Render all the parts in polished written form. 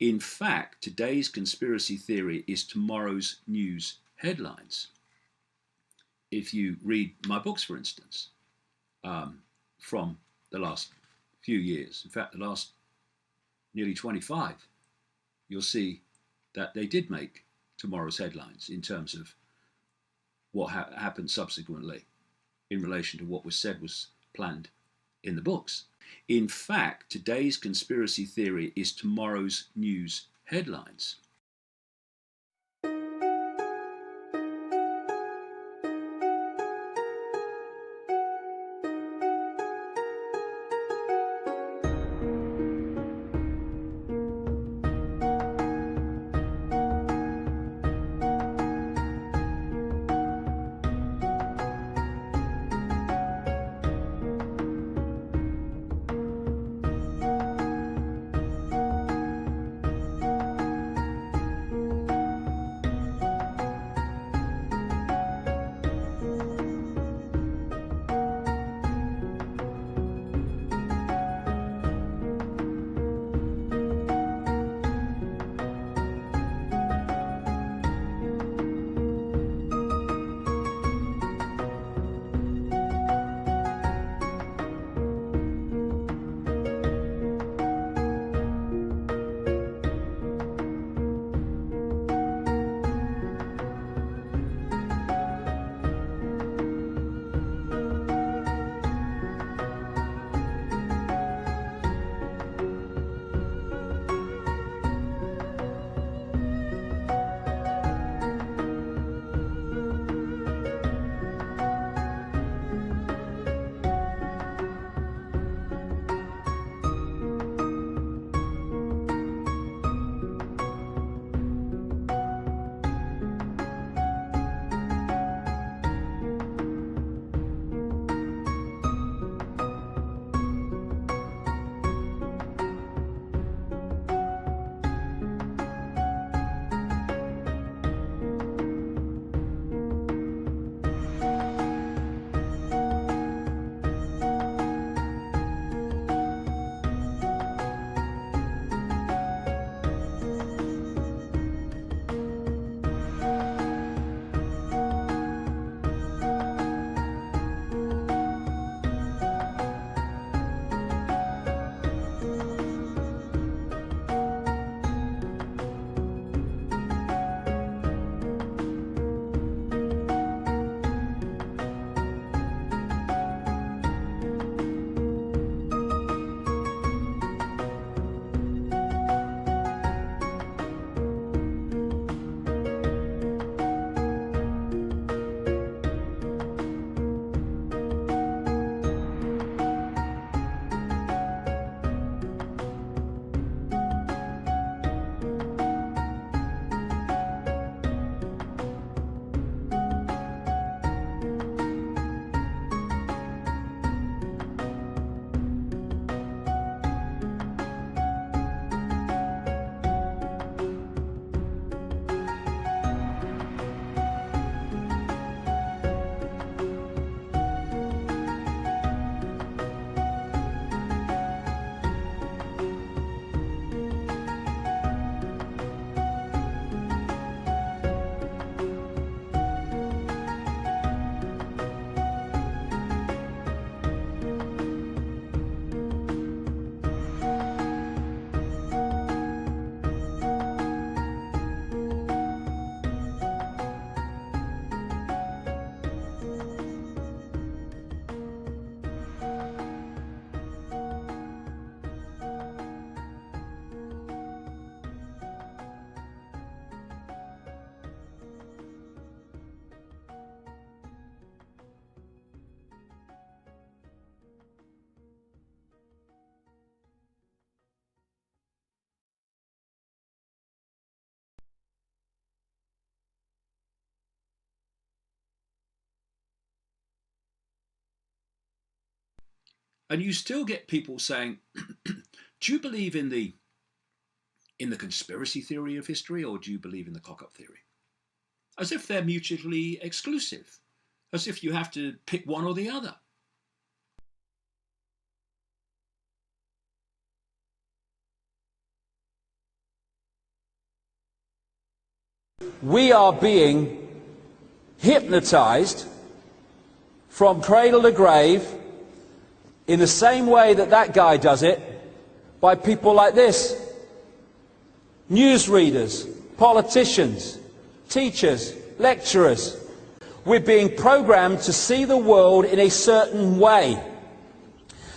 In fact, today's conspiracy theory is tomorrow's news headlines. If you read my books, for instance, from the last few years, in fact, the last nearly 25, you'll see that they did make tomorrow's headlines in terms of what happened subsequently in relation to what was said was planned in the books. In fact, today's conspiracy theory is tomorrow's news headlines. And you still get people saying, do you believe in the conspiracy theory of history, or do you believe in the cock-up theory? As if they're mutually exclusive, as if you have to pick one or the other. We are being hypnotized from cradle to grave in the same way that that guy does it by people like this. Newsreaders, politicians, teachers, lecturers. We're being programmed to see the world in a certain way.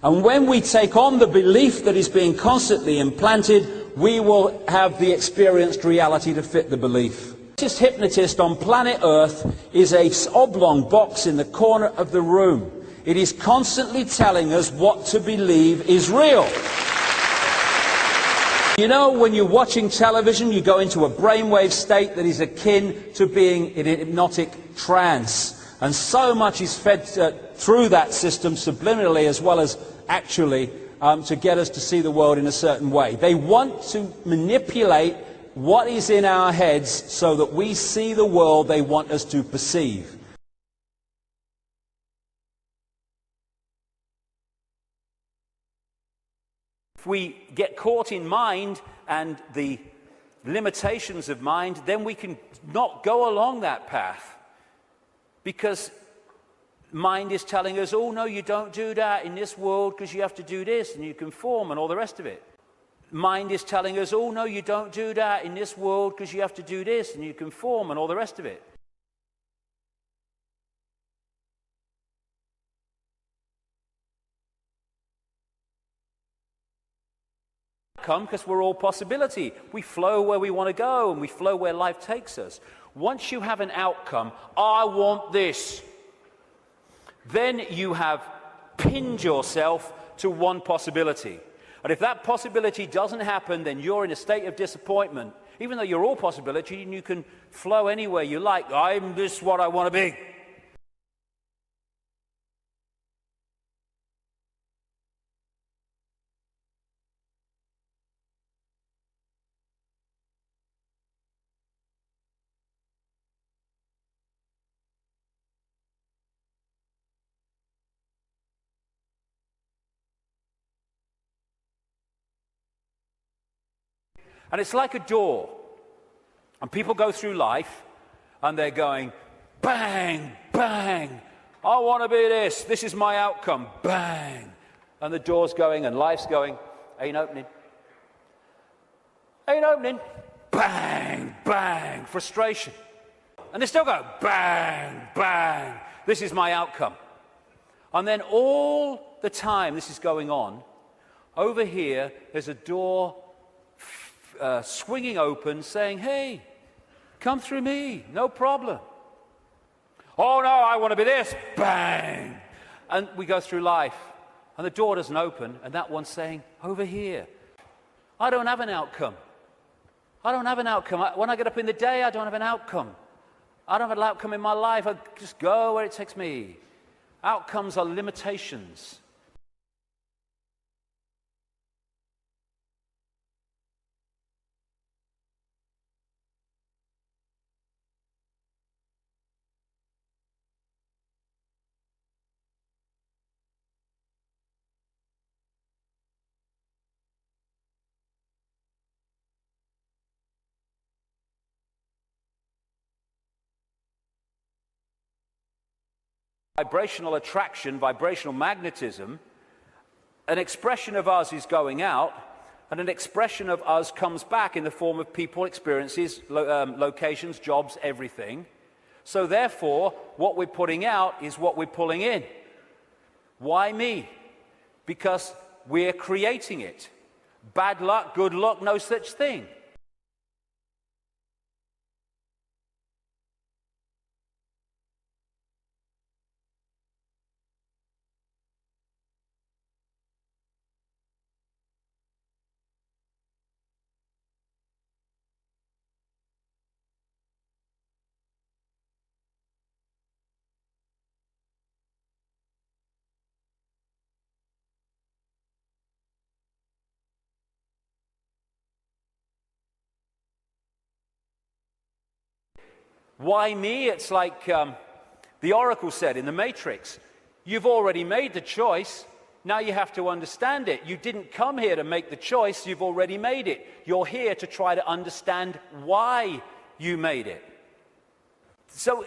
And when we take on the belief that is being constantly implanted, we will have the experienced reality to fit the belief. The greatest hypnotist on planet Earth is an oblong box in the corner of the room. It is constantly telling us what to believe is real. You know, when you're watching television, you go into a brainwave state that is akin to being in a hypnotic trance. And so much is fed through that system subliminally as well as actually to get us to see the world in a certain way. They want to manipulate what is in our heads so that we see the world they want us to perceive. If we get caught in mind and the limitations of mind, then we can not go along that path. Because mind is telling us, oh no, you don't do that in this world because you have to do this and you conform and all the rest of it. Mind is telling us, oh no, you don't do that in this world because you have to do this and you conform and all the rest of it. Come because we're all possibility. We flow where we want to go and we flow where life takes us. Once you have an outcome, I want this, then you have pinned yourself to one possibility. And if that possibility doesn't happen, then you're in a state of disappointment. Even though you're all possibility and you can flow anywhere you like. I'm this what I want to be. And it's like a door. And people go through life and they're going, bang, bang. I want to be this. This is my outcome. Bang. And the door's going and life's going, ain't opening. Ain't opening. Bang, bang. Frustration. And they still go, bang, bang. This is my outcome. And then all the time this is going on, over here there's a door swinging open, saying, hey, come through me, no problem. Oh no, I want to be this, bang. And we go through life, and the door doesn't open, and that one's saying, over here. I don't have an outcome. I don't have an outcome. When I get up in the day, I don't have an outcome. I don't have an outcome in my life. I just go where it takes me. Outcomes are limitations. Vibrational attraction, vibrational magnetism, an expression of us is going out, and an expression of us comes back in the form of people, experiences, locations, jobs, everything. So therefore, what we're putting out is what we're pulling in. Why me? Because we're creating it. Bad luck, good luck, no such thing. Why me? It's like the Oracle said in the Matrix. You've already made the choice. Now you have to understand it. You didn't come here to make the choice. You've already made it. You're here to try to understand why you made it. So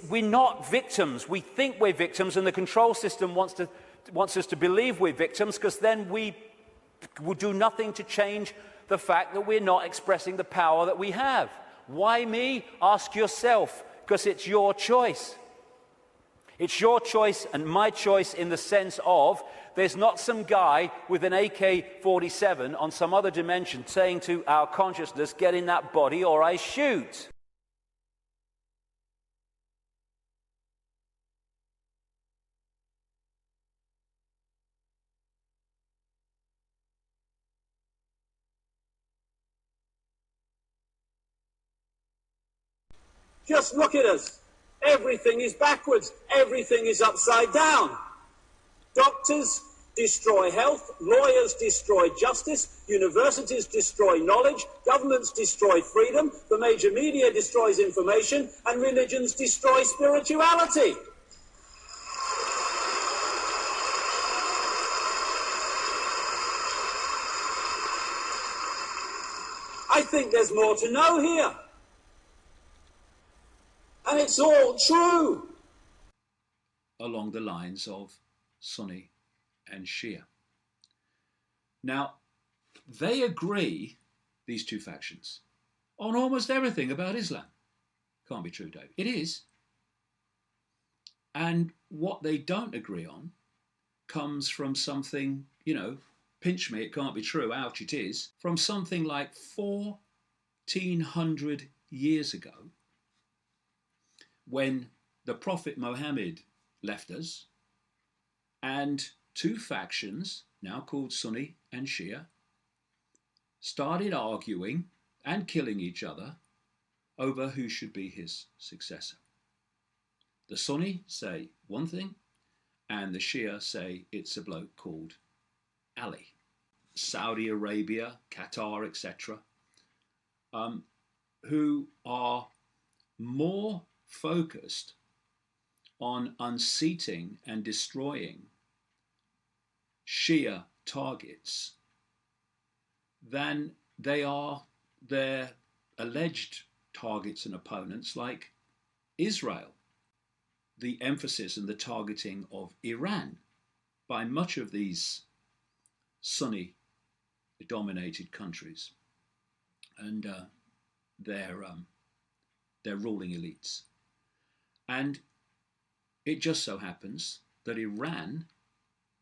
we're not victims. We think we're victims, and the control system wants us to believe we're victims, because then we will do nothing to change the fact that we're not expressing the power that we have. Why me? Ask yourself, because it's your choice. It's your choice and my choice, in the sense of there's not some guy with an AK-47 on some other dimension saying to our consciousness, get in that body or I shoot. Just look at us. Everything is backwards. Everything is upside down. Doctors destroy health. Lawyers destroy justice. Universities destroy knowledge. Governments destroy freedom. The major media destroys information. And religions destroy spirituality. I think there's more to know here. And it's all true. Along the lines of Sunni and Shia. Now, they agree, these two factions, on almost everything about Islam. Can't be true, Dave. It is. And what they don't agree on comes from something, pinch me, it can't be true, ouch, it is, from something like 1400 years ago, when the Prophet Muhammad left us, and two factions, now called Sunni and Shia, started arguing and killing each other over who should be his successor. The Sunni say one thing, and the Shia say it's a bloke called Ali. Saudi Arabia, Qatar, etc., who are more focused on unseating and destroying Shia targets than they are their alleged targets and opponents like Israel. The emphasis and the targeting of Iran by much of these Sunni-dominated countries and their ruling elites. And it just so happens that Iran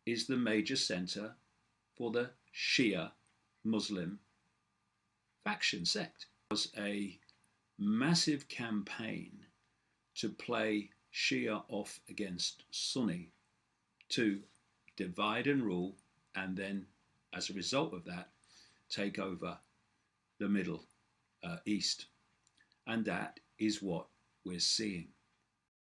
is the major center for the Shia Muslim faction sect. It was a massive campaign to play Shia off against Sunni, to divide and rule, and then, as a result of that, take over the Middle East. And that is what we're seeing.